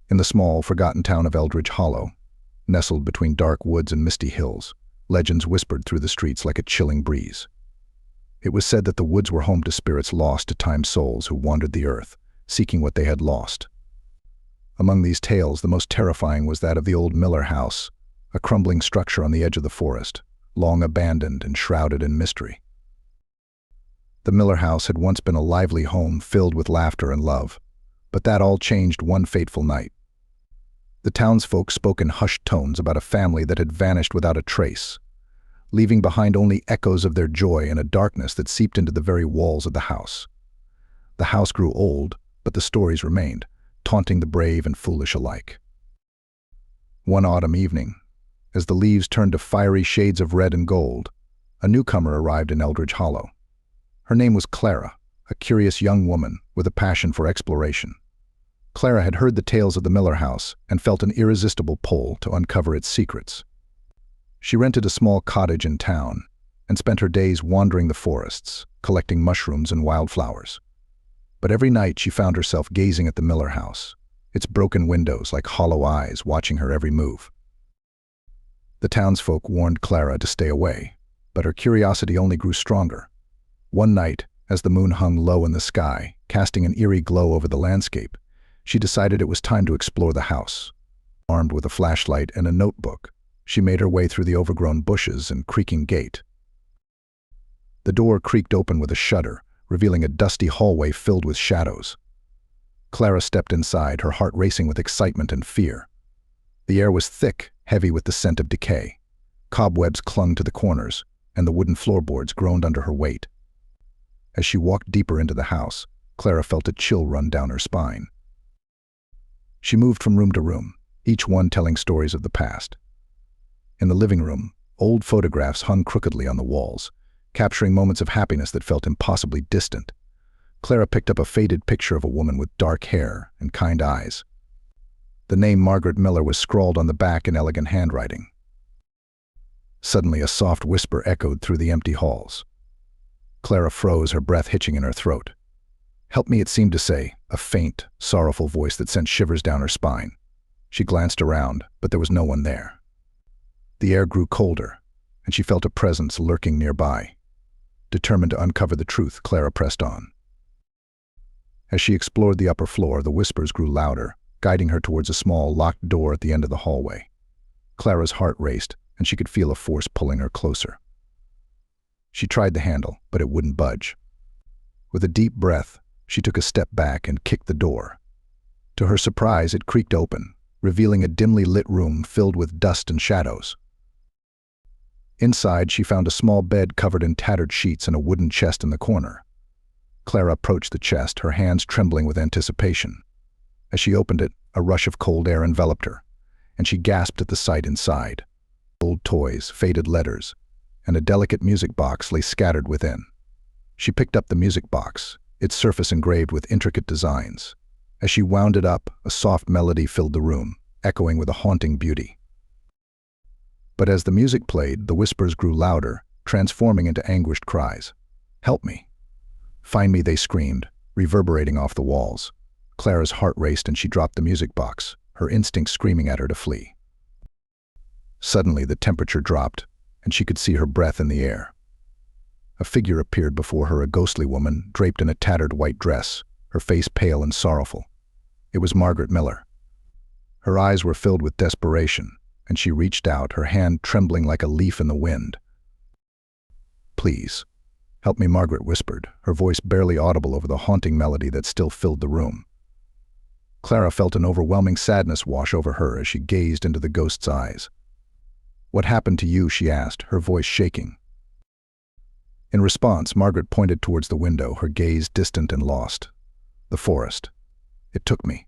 In the small, forgotten town of Eldridge Hollow, nestled between dark woods and misty hills, legends whispered through the streets like a chilling breeze. It was said that the woods were home to spirits lost to time's souls who wandered the earth, seeking what they had lost. Among these tales, the most terrifying was that of the old Miller house, a crumbling structure on the edge of the forest, long abandoned and shrouded in mystery. The Miller house had once been a lively home filled with laughter and love, but that all changed one fateful night. The townsfolk spoke in hushed tones about a family that had vanished without a trace, leaving behind only echoes of their joy in a darkness that seeped into the very walls of the house. The house grew old, but the stories remained, taunting the brave and foolish alike. One autumn evening, as the leaves turned to fiery shades of red and gold, a newcomer arrived in Eldridge Hollow. Her name was Clara, a curious young woman with a passion for exploration. Clara had heard the tales of the Miller house and felt an irresistible pull to uncover its secrets. She rented a small cottage in town and spent her days wandering the forests, collecting mushrooms and wildflowers. But every night she found herself gazing at the Miller house, its broken windows like hollow eyes watching her every move. The townsfolk warned Clara to stay away, but her curiosity only grew stronger. One night, as the moon hung low in the sky, casting an eerie glow over the landscape, she decided it was time to explore the house. Armed with a flashlight and a notebook, she made her way through the overgrown bushes and creaking gate. The door creaked open with a shudder, revealing a dusty hallway filled with shadows. Clara stepped inside, her heart racing with excitement and fear. The air was thick, heavy with the scent of decay. Cobwebs clung to the corners, and the wooden floorboards groaned under her weight. As she walked deeper into the house, Clara felt a chill run down her spine. She moved from room to room, each one telling stories of the past. In the living room, old photographs hung crookedly on the walls, capturing moments of happiness that felt impossibly distant. Clara picked up a faded picture of a woman with dark hair and kind eyes. The name Margaret Miller was scrawled on the back in elegant handwriting. Suddenly, a soft whisper echoed through the empty halls. Clara froze, her breath hitching in her throat. "Help me," it seemed to say, a faint, sorrowful voice that sent shivers down her spine. She glanced around, but there was no one there. The air grew colder, and she felt a presence lurking nearby. Determined to uncover the truth, Clara pressed on. As she explored the upper floor, the whispers grew louder, guiding her towards a small, locked door at the end of the hallway. Clara's heart raced, and she could feel a force pulling her closer. She tried the handle, but it wouldn't budge. With a deep breath, she took a step back and kicked the door. To her surprise, it creaked open, revealing a dimly lit room filled with dust and shadows. Inside, she found a small bed covered in tattered sheets and a wooden chest in the corner. Clara approached the chest, her hands trembling with anticipation. As she opened it, a rush of cold air enveloped her, and she gasped at the sight inside. Old toys, faded letters, and a delicate music box lay scattered within. She picked up the music box, its surface engraved with intricate designs. As she wound it up, a soft melody filled the room, echoing with a haunting beauty. But as the music played, the whispers grew louder, transforming into anguished cries. "Help me! Find me!" they screamed, reverberating off the walls. Clara's heart raced and she dropped the music box, her instincts screaming at her to flee. Suddenly, the temperature dropped, and she could see her breath in the air. A figure appeared before her, a ghostly woman, draped in a tattered white dress, her face pale and sorrowful. It was Margaret Miller. Her eyes were filled with desperation, and she reached out, her hand trembling like a leaf in the wind. "Please, help me," Margaret whispered, her voice barely audible over the haunting melody that still filled the room. Clara felt an overwhelming sadness wash over her as she gazed into the ghost's eyes. "What happened to you?" she asked, her voice shaking. In response, Margaret pointed towards the window, her gaze distant and lost. "The forest. It took me.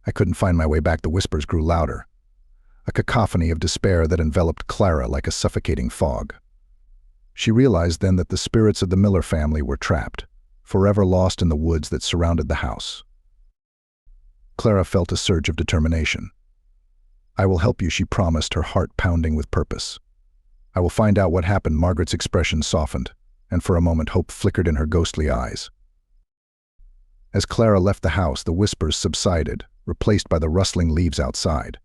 I couldn't find my way back." The whispers grew louder, a cacophony of despair that enveloped Clara like a suffocating fog. She realized then that the spirits of the Miller family were trapped, forever lost in the woods that surrounded the house. Clara felt a surge of determination. "I will help you," she promised, her heart pounding with purpose. "I will find out what happened." Margaret's expression softened, and for a moment hope flickered in her ghostly eyes. As Clara left the house, the whispers subsided, replaced by the rustling leaves outside.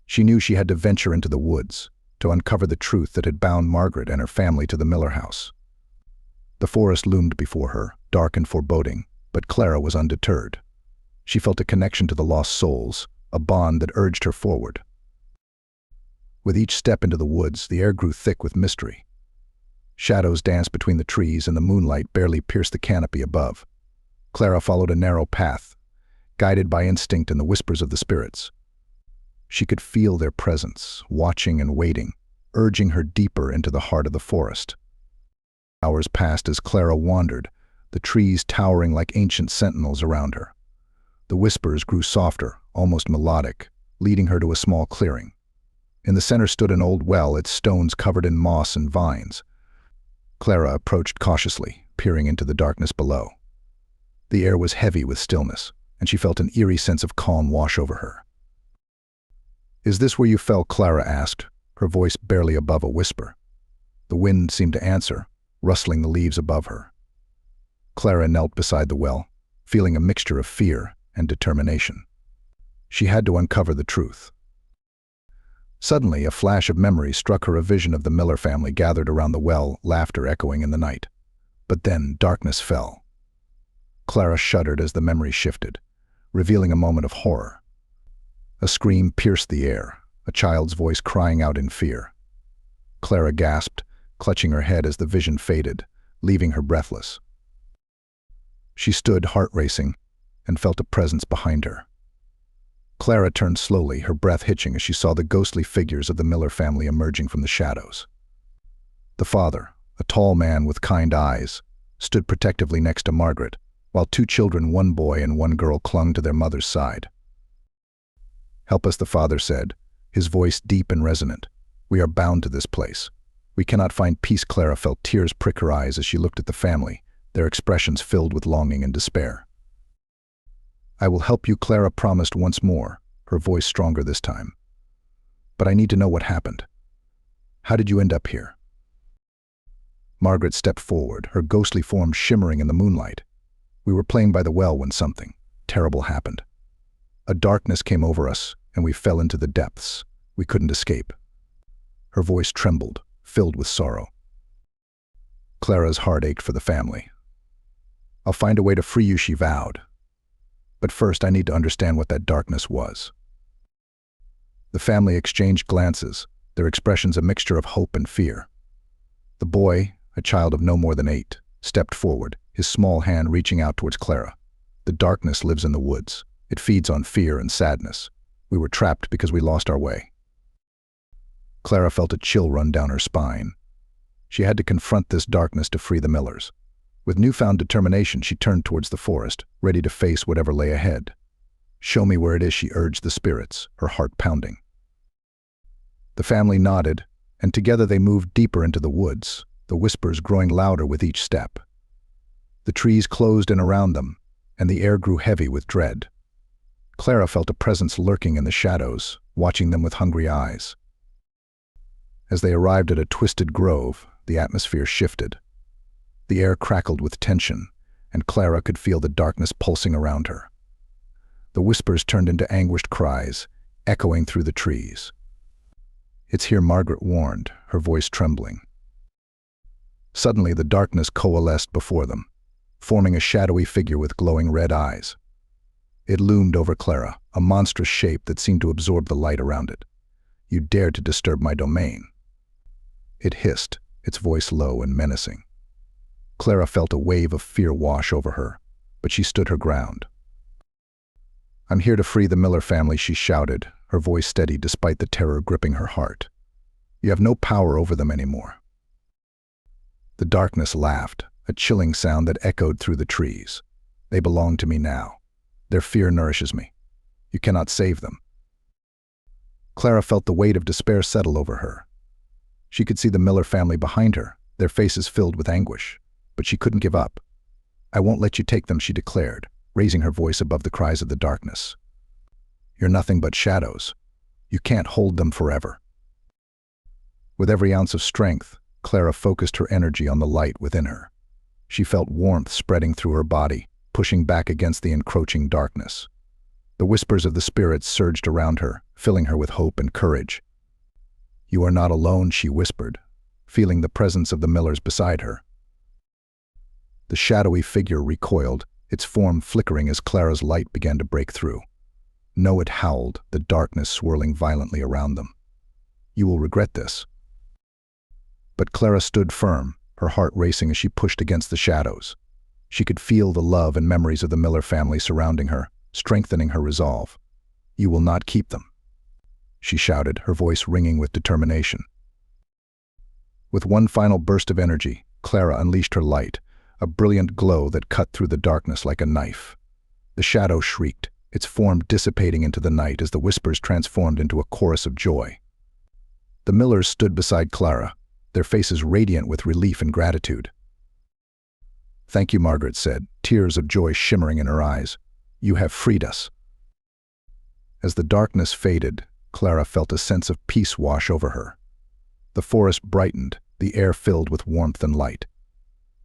She knew she had to venture into the woods to uncover the truth that had bound Margaret and her family to the Miller house. The forest loomed before her, dark and foreboding, but Clara was undeterred. She felt a connection to the lost souls, a bond that urged her forward. With each step into the woods, the air grew thick with mystery. Shadows danced between the trees, and the moonlight barely pierced the canopy above. Clara followed a narrow path, guided by instinct and the whispers of the spirits. She could feel their presence, watching and waiting, urging her deeper into the heart of the forest. Hours passed as Clara wandered, the trees towering like ancient sentinels around her. The whispers grew softer, almost melodic, leading her to a small clearing. In the center stood an old well, its stones covered in moss and vines. Clara approached cautiously, peering into the darkness below. The air was heavy with stillness, and she felt an eerie sense of calm wash over her. "Is this where you fell?" Clara asked, her voice barely above a whisper. The wind seemed to answer, rustling the leaves above her. Clara knelt beside the well, feeling a mixture of fear and determination. She had to uncover the truth. Suddenly, a flash of memory struck her, a vision of the Miller family gathered around the well, laughter echoing in the night. But then darkness fell. Clara shuddered as the memory shifted, revealing a moment of horror. A scream pierced the air, a child's voice crying out in fear. Clara gasped, clutching her head as the vision faded, leaving her breathless. She stood, heart racing, and felt a presence behind her. Clara turned slowly, her breath hitching as she saw the ghostly figures of the Miller family emerging from the shadows. The father, a tall man with kind eyes, stood protectively next to Margaret, while two children, one boy and one girl, clung to their mother's side. "Help us," the father said, his voice deep and resonant. "We are bound to this place. We cannot find peace." Clara felt tears prick her eyes as she looked at the family, their expressions filled with longing and despair. "I will help you," Clara promised once more, her voice stronger this time. "But I need to know what happened. How did you end up here?" Margaret stepped forward, her ghostly form shimmering in the moonlight. "We were playing by the well when something terrible happened. A darkness came over us, and we fell into the depths. We couldn't escape." Her voice trembled, filled with sorrow. Clara's heart ached for the family. "I'll find a way to free you," she vowed. "But first I need to understand what that darkness was." The family exchanged glances, their expressions a mixture of hope and fear. The boy, a child of no more than 8, stepped forward, his small hand reaching out towards Clara. "The darkness lives in the woods. It feeds on fear and sadness. We were trapped because we lost our way." Clara felt a chill run down her spine. She had to confront this darkness to free the Millers. With newfound determination, she turned towards the forest, ready to face whatever lay ahead. "Show me where it is," she urged the spirits, her heart pounding. The family nodded, and together they moved deeper into the woods, the whispers growing louder with each step. The trees closed in around them, and the air grew heavy with dread. Clara felt a presence lurking in the shadows, watching them with hungry eyes. As they arrived at a twisted grove, the atmosphere shifted. The air crackled with tension, and Clara could feel the darkness pulsing around her. The whispers turned into anguished cries, echoing through the trees. "It's here," Margaret warned, her voice trembling. Suddenly, the darkness coalesced before them, forming a shadowy figure with glowing red eyes. It loomed over Clara, a monstrous shape that seemed to absorb the light around it. "You dared to disturb my domain." It hissed, its voice low and menacing. Clara felt a wave of fear wash over her, but she stood her ground. "I'm here to free the Miller family," she shouted, her voice steady despite the terror gripping her heart. "You have no power over them anymore." The darkness laughed, a chilling sound that echoed through the trees. "They belong to me now. Their fear nourishes me. You cannot save them." Clara felt the weight of despair settle over her. She could see the Miller family behind her, their faces filled with anguish. But she couldn't give up. "I won't let you take them," she declared, raising her voice above the cries of the darkness. "You're nothing but shadows. You can't hold them forever." With every ounce of strength, Clara focused her energy on the light within her. She felt warmth spreading through her body, pushing back against the encroaching darkness. The whispers of the spirits surged around her, filling her with hope and courage. "You are not alone," she whispered, feeling the presence of the Millers beside her. The shadowy figure recoiled, its form flickering as Clara's light began to break through. "No," it howled, the darkness swirling violently around them. "You will regret this." But Clara stood firm, her heart racing as she pushed against the shadows. She could feel the love and memories of the Miller family surrounding her, strengthening her resolve. "You will not keep them," she shouted, her voice ringing with determination. With one final burst of energy, Clara unleashed her light, a brilliant glow that cut through the darkness like a knife. The shadow shrieked, its form dissipating into the night as the whispers transformed into a chorus of joy. The Millers stood beside Clara, their faces radiant with relief and gratitude. "Thank you," Margaret said, tears of joy shimmering in her eyes. "You have freed us." As the darkness faded, Clara felt a sense of peace wash over her. The forest brightened, the air filled with warmth and light.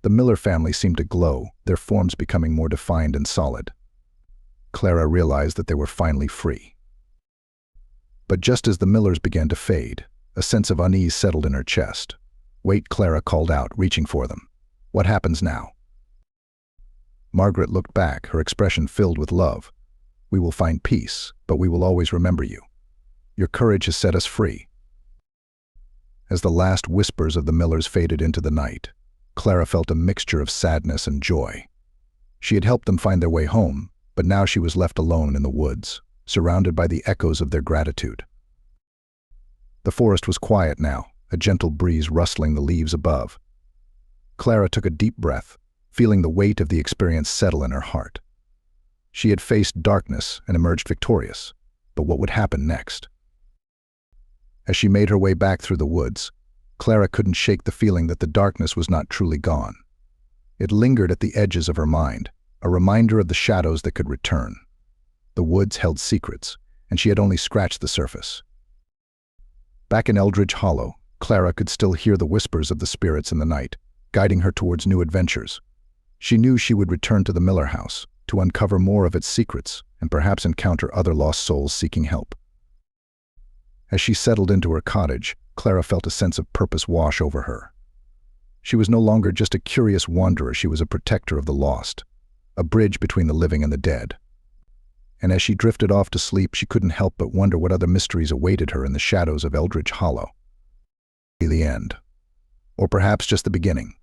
The Miller family seemed to glow, their forms becoming more defined and solid. Clara realized that they were finally free. But just as the Millers began to fade, a sense of unease settled in her chest. "Wait," Clara called out, reaching for them. "What happens now?" Margaret looked back, her expression filled with love. "We will find peace, but we will always remember you. Your courage has set us free." As the last whispers of the Millers faded into the night, Clara felt a mixture of sadness and joy. She had helped them find their way home, but now she was left alone in the woods, surrounded by the echoes of their gratitude. The forest was quiet now, a gentle breeze rustling the leaves above. Clara took a deep breath, feeling the weight of the experience settle in her heart. She had faced darkness and emerged victorious, but what would happen next? As she made her way back through the woods, Clara couldn't shake the feeling that the darkness was not truly gone. It lingered at the edges of her mind, a reminder of the shadows that could return. The woods held secrets, and she had only scratched the surface. Back in Eldridge Hollow, Clara could still hear the whispers of the spirits in the night, guiding her towards new adventures. She knew she would return to the Miller house, to uncover more of its secrets and perhaps encounter other lost souls seeking help. As she settled into her cottage, Clara felt a sense of purpose wash over her. She was no longer just a curious wanderer, she was a protector of the lost, a bridge between the living and the dead. And as she drifted off to sleep, she couldn't help but wonder what other mysteries awaited her in the shadows of Eldridge Hollow. The end. Or perhaps just the beginning.